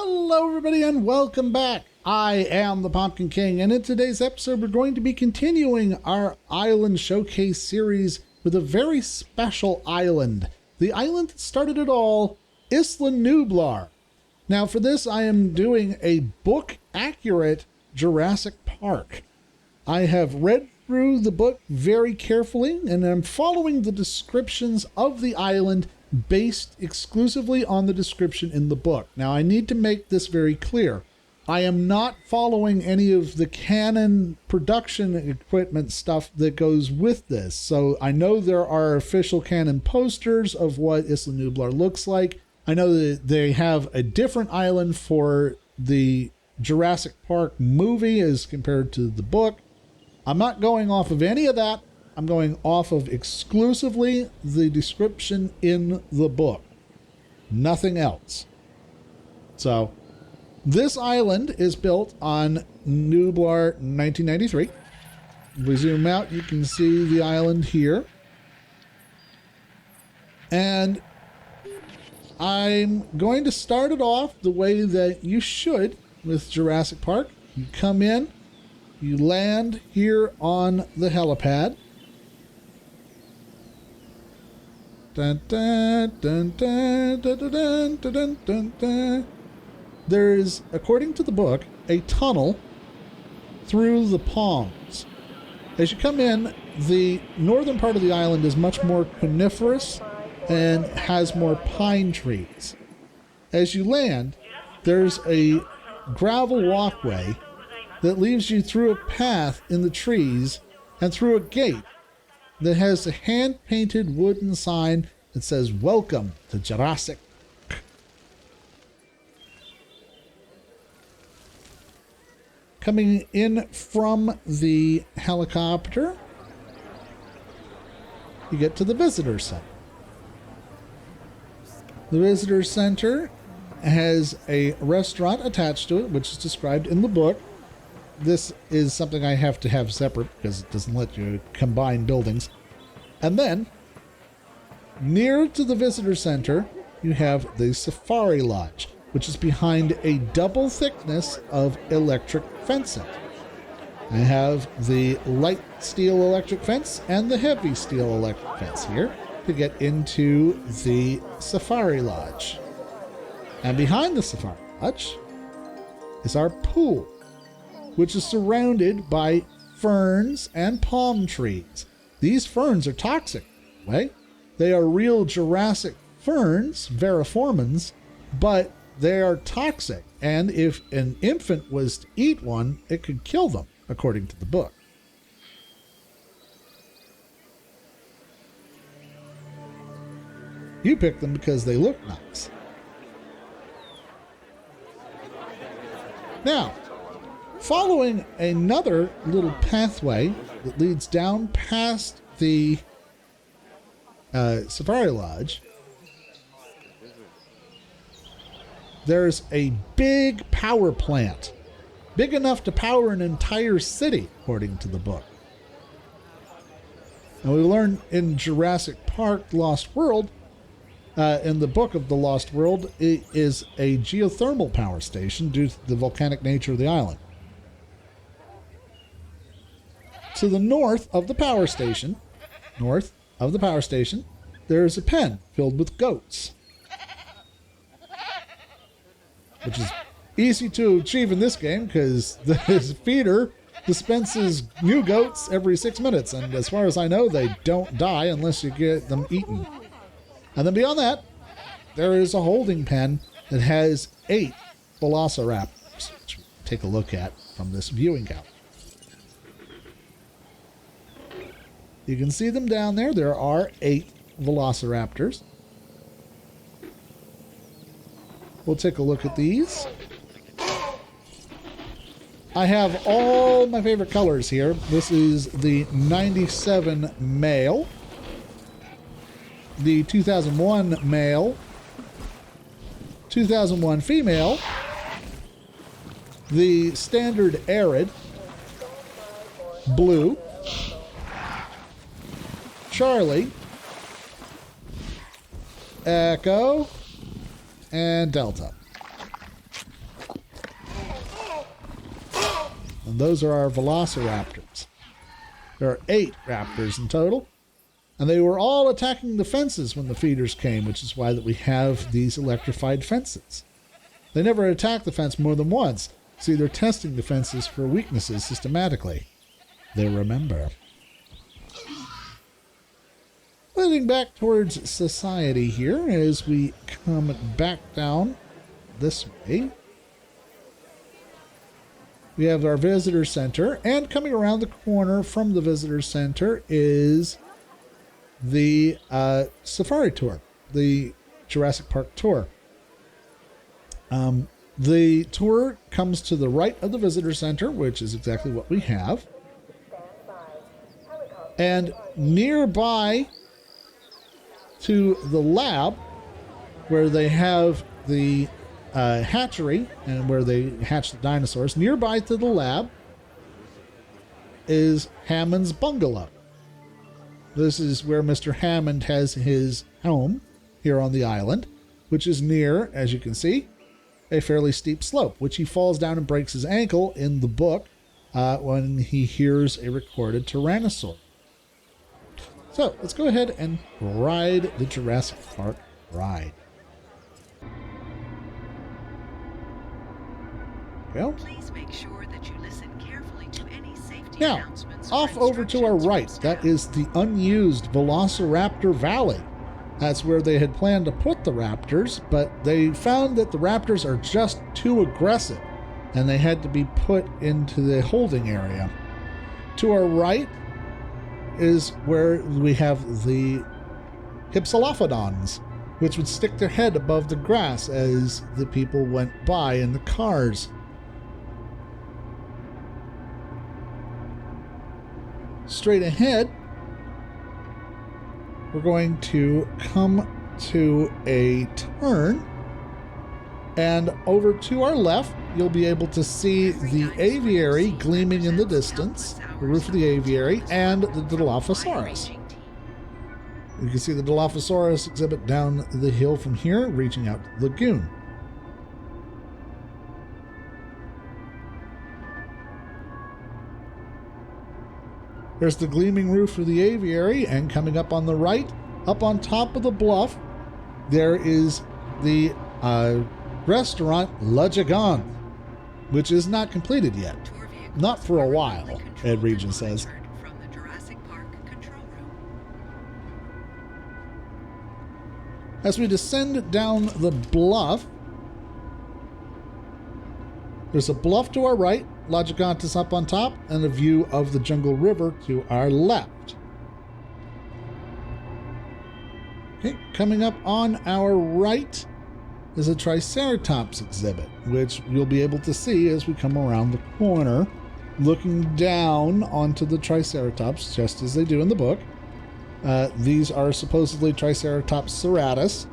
Hello everybody and welcome back. I am the Pumpkin King, and in today's episode we're going to be continuing our island showcase series with a very special island. The island that started it all, Isla Nublar. Now for this I am doing a book accurate Jurassic Park. I have read through the book very carefully and I'm following the descriptions of the island based exclusively on the description in the book. Now, I need to make this very clear. I am not following any of the canon production equipment stuff that goes with this. So I know there are official canon posters of what Isla Nublar looks like. I know that they have a different island for the Jurassic Park movie as compared to the book. I'm not going off of any of that. I'm going off of exclusively the description in the book. Nothing else. So, this island is built on Nublar 1993. If we zoom out, you can see the island here. And I'm going to start it off the way that you should with Jurassic Park. You come in, you land here on the helipad. Dun, dun, dun, dun, dun, dun, dun, dun, dun, dun. There is, according to the book, a tunnel through the palms. As you come in, the northern part of the island is much more coniferous and has more pine trees. As you land, there's a gravel walkway that leads you through a path in the trees and through a gate that has a hand-painted wooden sign that says, "Welcome to Jurassic." Coming in from the helicopter, you get to the visitor center. The visitor center has a restaurant attached to it, which is described in the book. This is something I have to have separate because it doesn't let you combine buildings. And then, near to the visitor center, you have the Safari Lodge, which is behind a double thickness of electric fencing. I have the light steel electric fence and the heavy steel electric fence here to get into the Safari Lodge. And behind the Safari Lodge is our pool, which is surrounded by ferns and palm trees. These ferns are toxic, right? They are real Jurassic ferns, veriformans, but they are toxic. And if an infant was to eat one, it could kill them, according to the book. You pick them because they look nice. Now, following another little pathway that leads down past the Safari Lodge, there's a big power plant, big enough to power an entire city, according to the book. And we learn in Jurassic Park Lost World, in the book of the Lost World, it is a geothermal power station due to the volcanic nature of the island. To the north of the power station, there is a pen filled with goats, which is easy to achieve in this game because the feeder dispenses new goats every 6 minutes, and as far as I know, they don't die unless you get them eaten. And then beyond that, there is a holding pen that has 8 velociraptors, which we'll take a look at from this viewing gallery. You can see them down there. There are 8 velociraptors. We'll take a look at these. I have all my favorite colors here. This is the 97 male, the 2001 male, 2001 female, the standard arid, blue, Charlie, Echo, and Delta. And those are our velociraptors. There are 8 raptors in total. And they were all attacking the fences when the feeders came, which is why that we have these electrified fences. They never attack the fence more than once. See, they're testing the fences for weaknesses systematically. They remember. Heading back towards society here as we come back down this way. We have our visitor center, and coming around the corner from the visitor center is the safari tour, the Jurassic Park tour. The tour comes to the right of the visitor center, which is exactly what we have. And nearby to the lab, where they have the hatchery and where they hatch the dinosaurs, nearby to the lab is Hammond's bungalow. This is where Mr. Hammond has his home here on the island, which is near, as you can see, a fairly steep slope, which he falls down and breaks his ankle in the book when he hears a recorded tyrannosaur. So let's go ahead and ride the Jurassic Park ride. Well, please make sure that you listen carefully to any safety now, announcements. off over to our right, that is the unused Velociraptor Valley. That's where they had planned to put the raptors, but they found that the raptors are just too aggressive, and they had to be put into the holding area. To our right is where we have the Hypsilophodons, which would stick their head above the grass as the people went by in the cars. Straight ahead, we're going to come to a turn, and over to our left, you'll be able to see the aviary gleaming in the distance, the roof of the aviary, and the Dilophosaurus. You can see the Dilophosaurus exhibit down the hill from here, reaching out to the lagoon. There's the gleaming roof of the aviary, and coming up on the right, up on top of the bluff, there is the restaurant La Gigante, which is not completed yet. Not for a while, Ed Regent says. From the Jurassic Park control room. As we descend down the bluff, there's a bluff to our right, La Gigante is up on top, and a view of the Jungle River to our left. Okay, coming up on our right is a Triceratops exhibit, which you'll be able to see as we come around the corner, looking down onto the Triceratops, just as they do in the book. These are supposedly Triceratops serratus.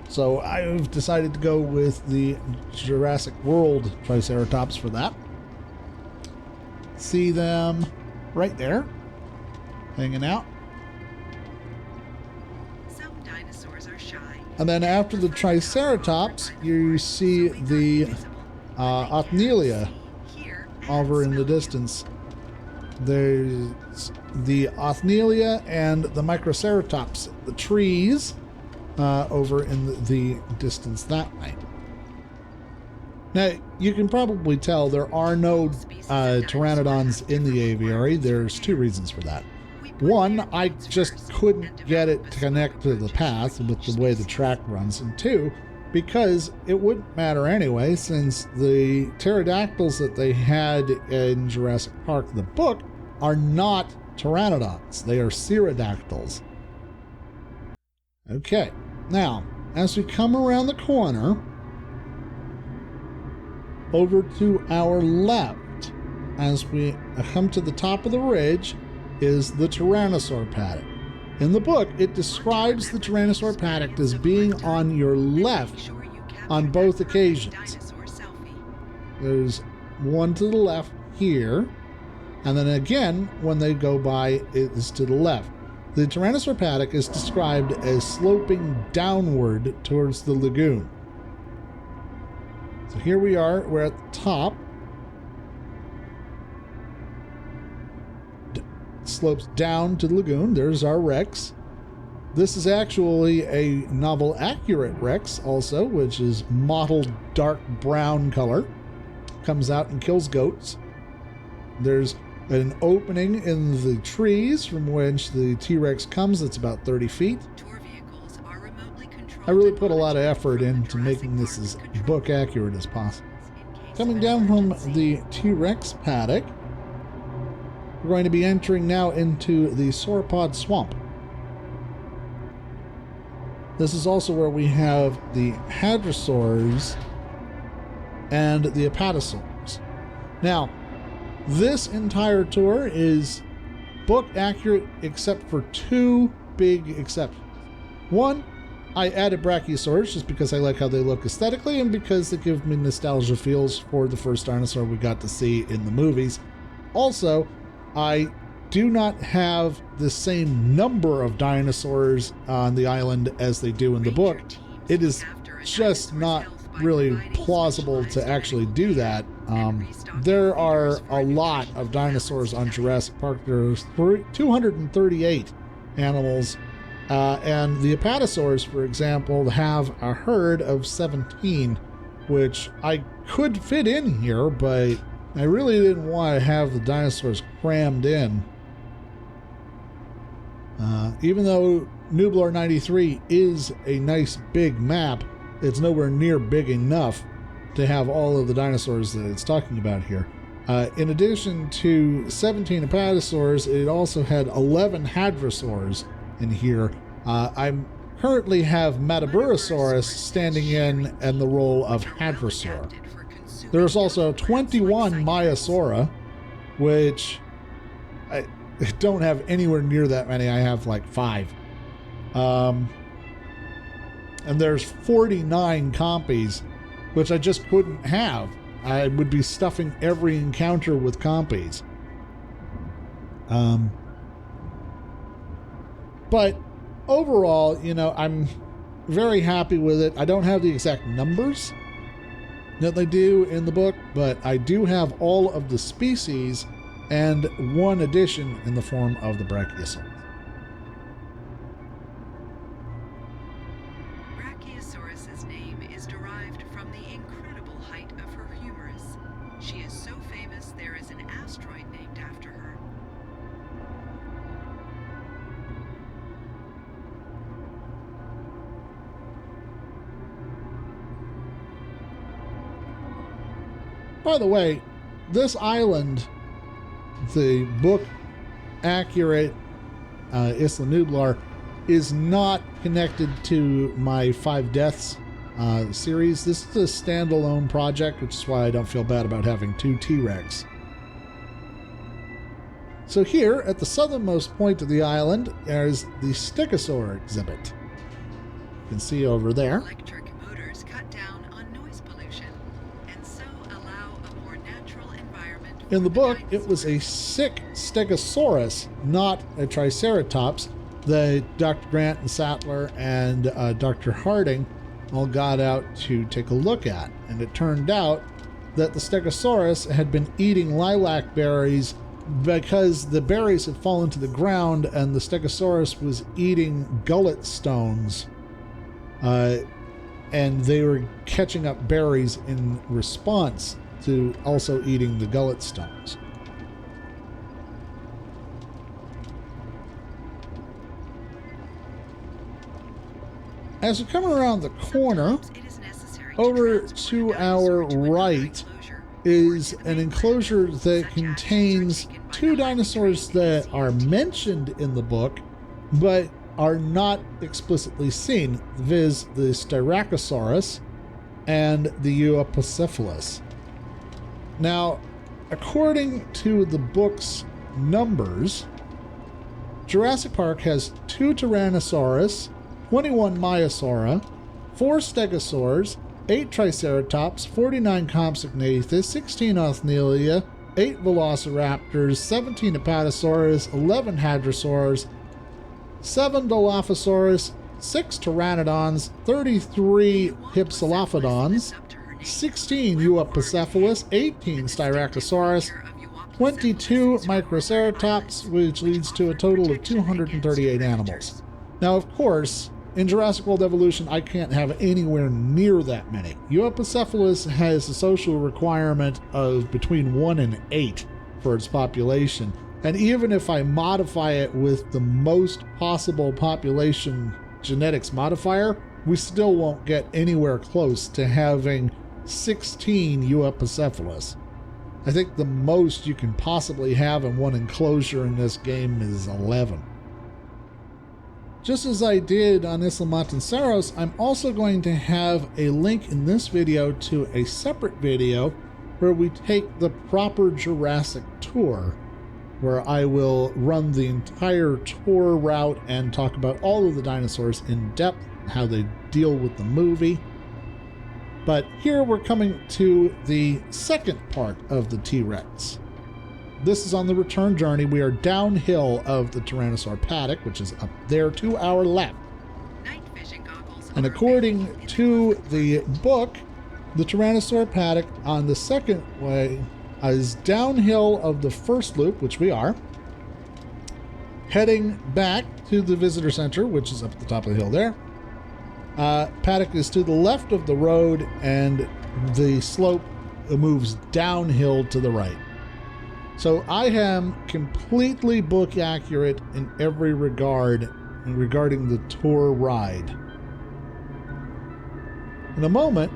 So I've decided to go with the Jurassic World Triceratops for that. See them right there, hanging out. Some dinosaurs are shy. And then after the Triceratops, you see the Othnielia over in the distance. There's the Othnielia and the Microceratops, the trees, over in the distance that way. Now, you can probably tell there are no pteranodons in the aviary. There's 2 reasons for that. One, I just couldn't get it to connect to the path with the way the track runs. And 2, because it wouldn't matter anyway, since the pterodactyls that they had in Jurassic Park, the book, are not pteranodons. They are pterodactyls. Okay, now, as we come around the corner, over to our left, as we come to the top of the ridge, is the Tyrannosaur paddock. In the book, it describes the Tyrannosaur paddock as being on your left on both occasions. There's one to the left here, and then again, when they go by, it is to the left. The Tyrannosaur paddock is described as sloping downward towards the lagoon. So here we are, we're at the top, slopes down to the lagoon. There's our Rex. This is actually a novel accurate Rex also, which is mottled dark brown color. Comes out and kills goats. There's an opening in the trees from which the T-Rex comes. That's about 30 feet. Tour vehicles are remotely controlled. I really put a lot of effort into making this as book accurate as possible. Coming down from the T-Rex paddock, we're going to be entering now into the sauropod swamp. This is also where we have the hadrosaurs and the apatosaurs. Now, this entire tour is book accurate except for two big exceptions. One, I added brachiosaurs just because I like how they look aesthetically and because they give me nostalgia feels for the first dinosaur we got to see in the movies. Also, I do not have the same number of dinosaurs on the island as they do in the book. It is just not really plausible to actually do that. There are a lot of dinosaurs on Jurassic Park. There's 238 animals. And the apatosaurs, for example, have a herd of 17, which I could fit in here, but I really didn't want to have the dinosaurs crammed in. Even though Nublar 93 is a nice big map, it's nowhere near big enough to have all of the dinosaurs that it's talking about here. In addition to 17 apatosaurs, it also had 11 hadrosaurs in here. I currently have Metaburosaurus standing in the role of hadrosaur. There's also 21 Maiasaura, which I don't have anywhere near that many. I have like 5. And there's 49 compies, which I just couldn't have. I would be stuffing every encounter with compies. But overall, you know, I'm very happy with it. I don't have the exact numbers that they do in the book, but I do have all of the species and one addition in the form of the brachiosaurus. Brachiosaurus's name is derived from the incredible height of her humerus. She is so famous there is an asteroid named after her. By the way, this island, the book accurate Isla Nublar, is not connected to my 5 Deaths series. This is a standalone project, which is why I don't feel bad about having 2 T-Rex. So here, at the southernmost point of the island, is the Stegosaur exhibit. You can see over there. Electric motors cut down on noise pollution and so allow a more natural environment. In the book, it was a sick Stegosaurus, not a Triceratops, that Dr. Grant and Sattler and Dr. Harding all got out to take a look at. And it turned out that the Stegosaurus had been eating lilac berries because the berries had fallen to the ground and the Stegosaurus was eating gullet stones. And they were catching up berries in response to also eating the gullet stones. As we're coming around the corner, over to our right is an enclosure that contains 2 dinosaurs that are mentioned in the book, but are not explicitly seen, viz. the Styracosaurus and the Euoplocephalus. Now, according to the book's numbers, Jurassic Park has 2 Tyrannosaurus, 21 Maiasaura, 4 Stegosaurs, 8 Triceratops, 49 Compsognathus, 16 Othnielia, 8 Velociraptors, 17 Apatosaurus, 11 Hadrosaurs, 7 Dilophosaurus, 6 Pteranodons, 33 Hypsilophodons, 16 Euoplocephalus, 18 Styracosaurus, 22 Microceratops, which leads to a total of 238 animals. Now, of course, in Jurassic World Evolution, I can't have anywhere near that many. Euoplocephalus has a social requirement of between 1 and 8 for its population. And even if I modify it with the most possible population genetics modifier, we still won't get anywhere close to having 16 Euoplocephalus. I think the most you can possibly have in one enclosure in this game is 11. Just as I did on Isla Nublar, I'm also going to have a link in this video to a separate video where we take the proper Jurassic tour, where I will run the entire tour route and talk about all of the dinosaurs in depth, how they deal with the movie. But here we're coming to the second part of the T-Rex. This is on the return journey. We are downhill of the Tyrannosaur paddock, which is up there to our left. Night vision goggles And according to the book, the Tyrannosaur paddock on the second way is downhill of the first loop, which we are, heading back to the visitor center, which is up at the top of the hill there. Paddock is to the left of the road, and the slope moves downhill to the right. So I am completely book accurate in every regard regarding the tour ride. In a moment,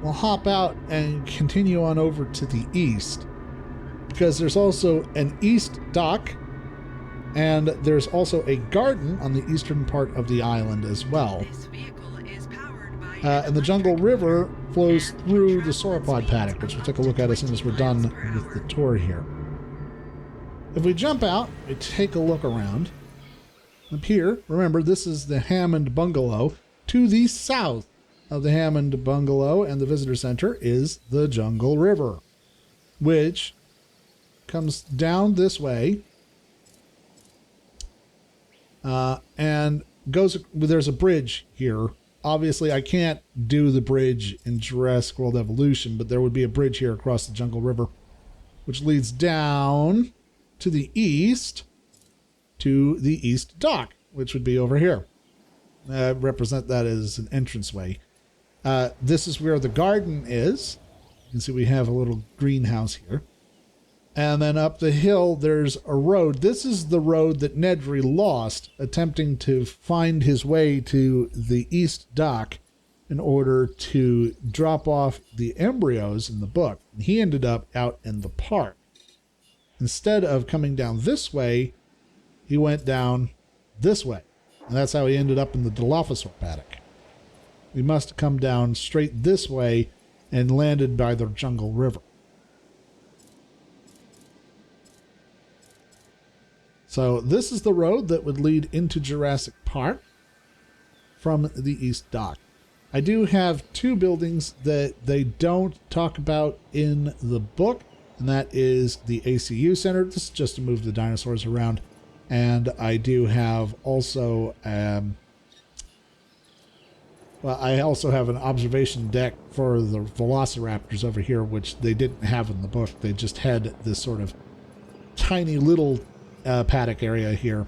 we'll hop out and continue on over to the east, because there's also an east dock, and there's also a garden on the eastern part of the island as well. This vehicle is powered by And the Jungle River flows through the sauropod paddock, which we'll take a look at as soon as we're done with the tour here. If we jump out, we take a look around. Up here, remember, this is the Hammond Bungalow. To the south of the Hammond Bungalow and the visitor center is the Jungle River, which comes down this way and goes. There's a bridge here. Obviously, I can't do the bridge in Jurassic World Evolution, but there would be a bridge here across the Jungle River, which leads down to the east to the east dock, which would be over here. Represent that as an entranceway. This is where the garden is. You can see we have a little greenhouse here. And then up the hill, there's a road. This is the road that Nedry lost, attempting to find his way to the east dock in order to drop off the embryos in the book. And he ended up out in the park. Instead of coming down this way, he went down this way. And that's how he ended up in the Dilophosaur paddock. We must have come down straight this way and landed by the Jungle River. So this is the road that would lead into Jurassic Park from the east dock. I do have two buildings that they don't talk about in the book, and that is the ACU Center. This is just to move the dinosaurs around. And I do have also, I also have an observation deck for the velociraptors over here, which they didn't have in the book. They just had this sort of tiny little paddock area here.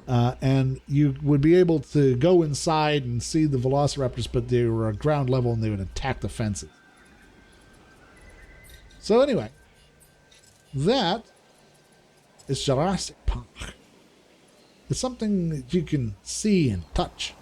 And you would be able to go inside and see the velociraptors, but they were at ground level and they would attack the fences. So anyway, that is Jurassic Park. It's something that you can see and touch.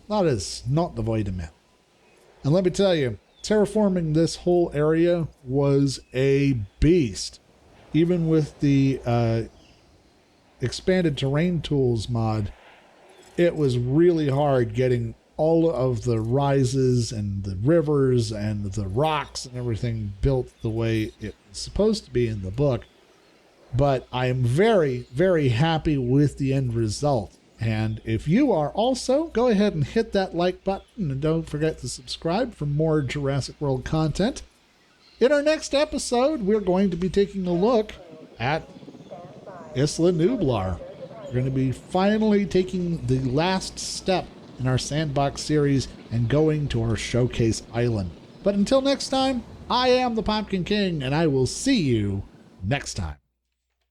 That is not devoid of myth. And let me tell you, terraforming this whole area was a beast. Even with the expanded terrain tools mod, it was really hard getting all of the rises and the rivers and the rocks and everything built the way it was supposed to be in the book. But I am very, very happy with the end result. And if you are also, go ahead and hit that like button and don't forget to subscribe for more Jurassic World content. In our next episode, we're going to be taking a look at Isla Nublar. We're going to be finally taking the last step in our SANDBOX series and going to our showcase island. But until next time, I am the Pumpkin King, and I will see you next time.